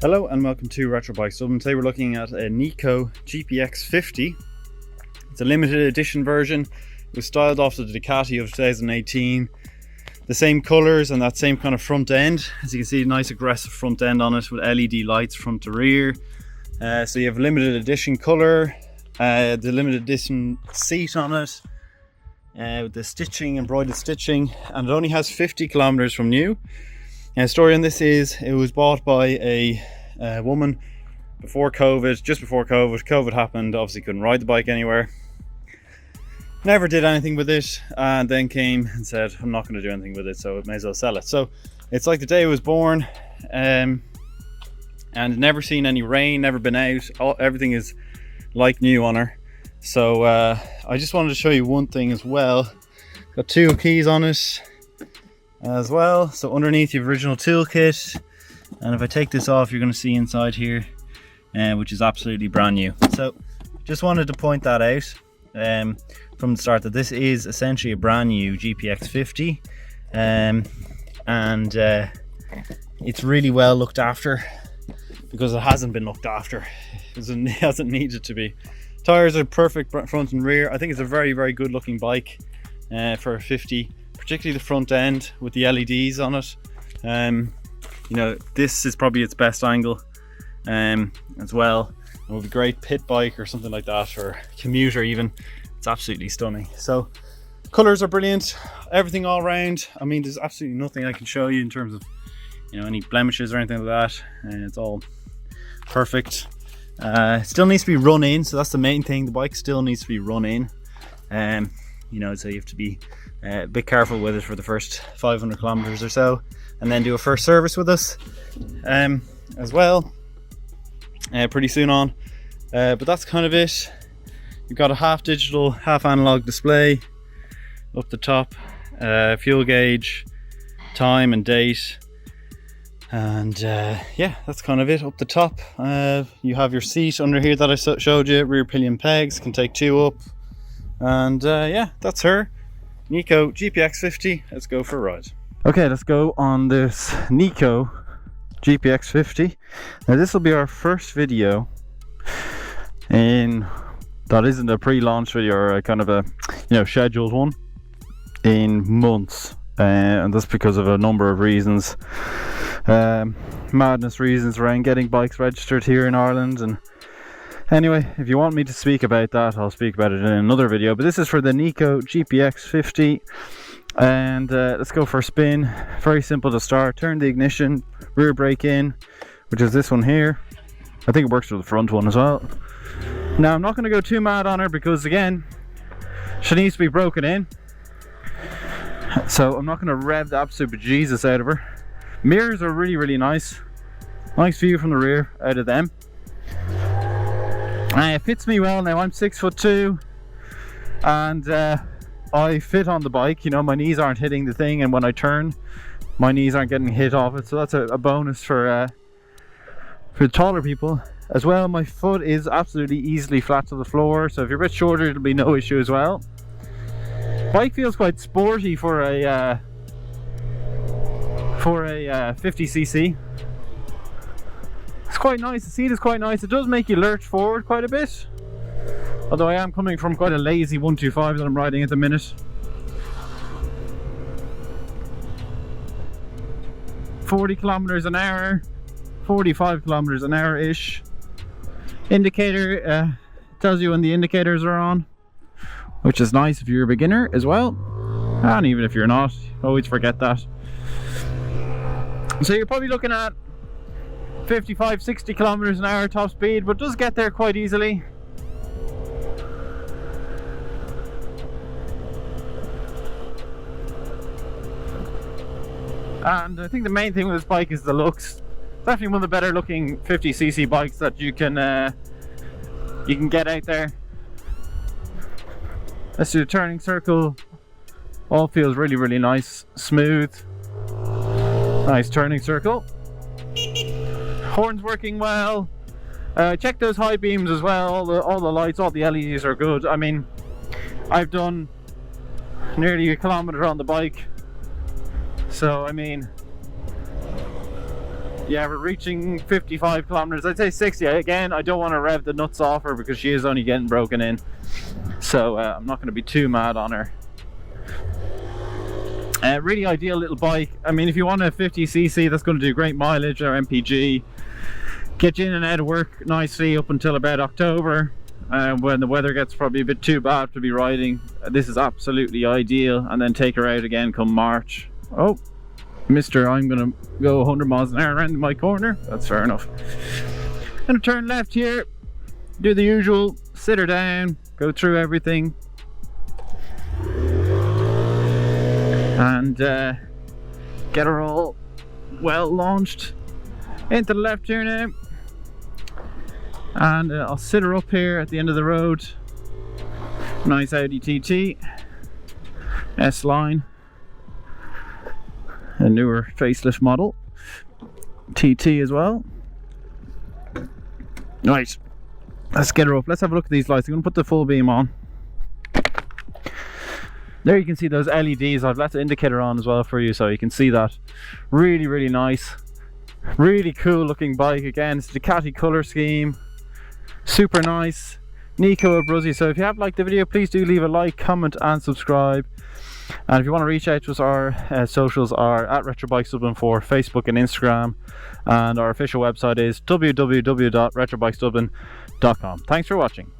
Hello and welcome to Retro Bikes Dublin. Today we're looking at a Neco GPX 50. It's a limited edition version. It was styled after the Ducati of 2018. The same colours and that same kind of front end. As you can see, nice aggressive front end on it with LED lights front to rear. So you have limited edition colour, the limited edition seat on it, with the stitching, embroidered stitching, and it only has 50 kilometers from new. The story on this is it was bought by a woman before COVID, just before COVID. COVID happened, obviously couldn't ride the bike anywhere. Never did anything with it, and then came and said, I'm not going to do anything with it, so I may as well sell it. So it's like the day it was born, and never seen any rain, never been out. Everything is like new on her. So I just wanted to show you one thing as well. Got two keys on it as well. So underneath you have original toolkit, and if I take this off, you're going to see inside here, which is absolutely brand new. So just wanted to point that out from the start, that this is essentially a brand new GPX 50, and it's really well looked after, because it hasn't been looked after. It hasn't needed to be. Tires are perfect front and rear. I think it's a very, very good looking bike for a 50. Particularly the front end with the LEDs on it. You know, this is probably its best angle as well. It would be a great pit bike or something like that, or commuter even. It's absolutely stunning. So colors are brilliant, everything all round. I mean, there's absolutely nothing I can show you in terms of, you know, any blemishes or anything like that, and it's all perfect. It still needs to be run in, so that's the main thing. The bike still needs to be run in, you know, so you have to be a bit careful with it for the first 500 kilometers or so, and then do a first service with us as well pretty soon on. But that's kind of it. You've got a half digital, half analog display up the top, fuel gauge, time and date, and yeah, that's kind of it up the top. You have your seat under here that I showed you, rear pillion pegs, can take two up, and yeah, that's her Neco GPX 50. Let's go for a ride. Okay, let's go on this Neco GPX 50. Now this will be our first video in that isn't a pre-launch video or a kind of a, you know, scheduled one in months, and that's because of a number of reasons, madness reasons around getting bikes registered here in Ireland. And anyway, if you want me to speak about that, I'll speak about it in another video. But this is for the Neco GPX 50, and let's go for a spin. Very simple to start. Turn the ignition, rear brake in, which is this one here. I think it works for the front one as well. Now I'm not going to go too mad on her, because again, she needs to be broken in, so I'm not going to rev the absolute bejesus out of her. Mirrors are really, really nice. Nice view from the rear out of them. It fits me well. Now I'm 6'2", and I fit on the bike. You know, my knees aren't hitting the thing, and when I turn, my knees aren't getting hit off it. So that's a bonus for taller people as well. My foot is absolutely easily flat to the floor, so if you're a bit shorter, it'll be no issue as well. Bike feels quite sporty for a 50cc. It's quite nice. The seat is quite nice. It does make you lurch forward quite a bit, although I am coming from quite a lazy 125 that I'm riding at the minute. 40 kilometers an hour, 45 kilometers an hour ish. Indicator tells you when the indicators are on, which is nice if you're a beginner as well, and even if you're not, always forget that. So you're probably looking at 55-60 kilometers an hour top speed, but does get there quite easily. And I think the main thing with this bike is the looks. It's definitely one of the better looking 50cc bikes that you can get out there. Let's do a turning circle. All feels really, really nice, smooth. Nice turning circle. Horns working well. Check those high beams as well. All the lights, all the LEDs are good. I mean, I've done nearly a kilometer on the bike, so I mean, Yeah, we're reaching 55 kilometers. I'd say 60. Again, I don't want to rev the nuts off her because she is only getting broken in. So I'm not going to be too mad on her. Really ideal little bike. I mean, if you want a 50cc that's going to do great mileage or MPG, get you in and out of work nicely up until about October. When the weather gets probably a bit too bad to be riding, this is absolutely ideal. And then take her out again come March. Oh, Mister, I'm gonna go 100 miles an hour around my corner. That's fair enough. Gonna turn left here, do the usual, sit her down, go through everything, and get her all well launched into the left here now. And I'll sit her up here at the end of the road. Nice Audi TT S-Line, a newer facelift model, TT as well. Right, let's get her up. Let's have a look at these lights. I'm going to put the full beam on. There you can see those LEDs. I've left the indicator on as well for you so you can see that. Really, really nice. Really cool looking bike. Again, it's the Ducati color scheme. Super nice. Neco Abruzzi. So if you have liked the video, please do leave a like, comment and subscribe. And if you want to reach out to us, our socials are at RetroBikesDublin for Facebook and Instagram, and our official website is www.retrobikesdublin.com. Thanks for watching.